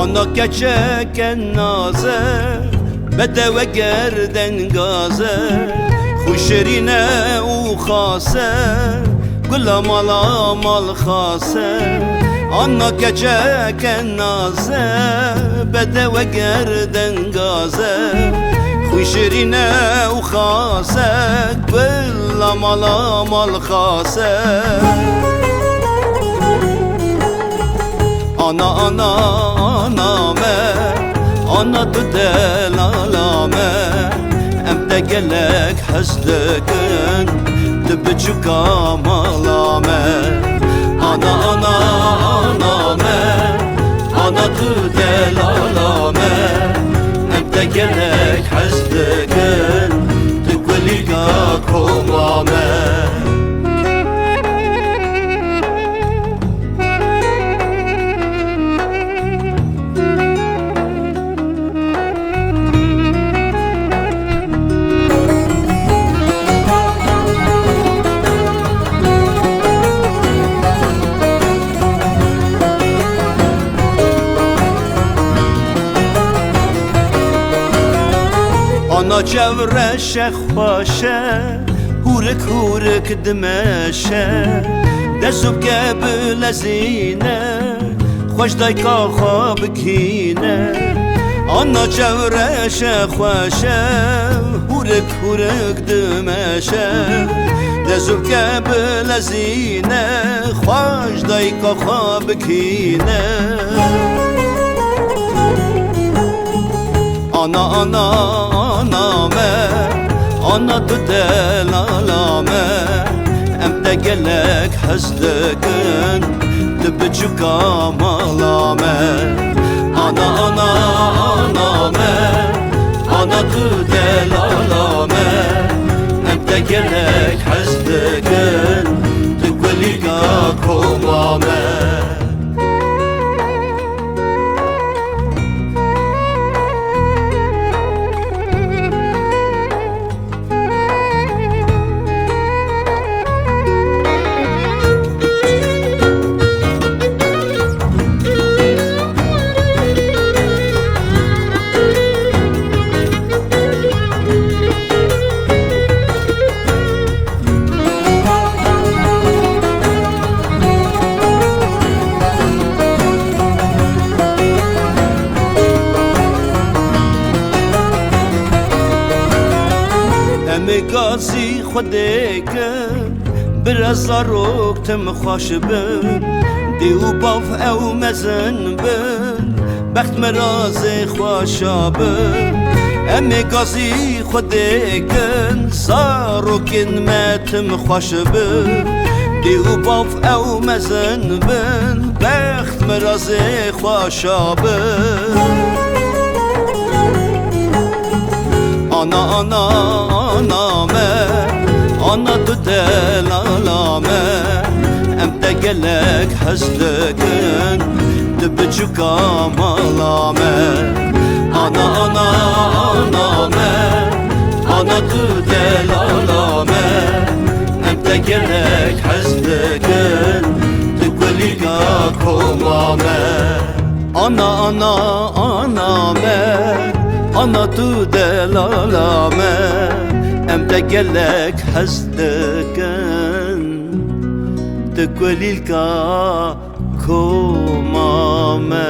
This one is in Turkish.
Ana keçeken naze Bedeve gerden gaze Xuşerine u khase Gula mala mal khase Ana keçeken naze Bedeve gerden gaze Xuşerine u khase Gula mala mal khase Ana ana ana me Ana tu delalame Em de gelek hezdekin Tu biçuka malame Ana ana ana me Ana tu delalame Em de gelek hezdekin Tu kulika komame Ana çevre şehbaşe Hurek hurek dimeşe Dezub gebe lezine Xoş dayka xab kine Ana çevre şehbaşe Hurek hurek dimeşe Dezub gebe lezine Xoş dayka xab kine Ana ana ana me Ana tu delalame Em de gelek hezdekin Tu biçuka malame Ana ana ana me Ana tu delalame Em de gelek hezdekin Tu kulika komame Emi gazi xwedeke Biraz zarok tim xweş bin Dê û bav ew mezin bin Bext me razê xweşa bin Emi gazî xwedekin Zarokên me tim xweş bin Dê û bav ew mezin bin Bext me razê xweşa bin Ana ana ana me Ana tu delalame Em de gelek hezdekin Tu biçuka malame Ana ana ana me Ana tu delalame Em de gelek hezdekin Tu kulika komame Ana ana ana me Ana tu delalame Em de gelek hezdekin Tu kulika komame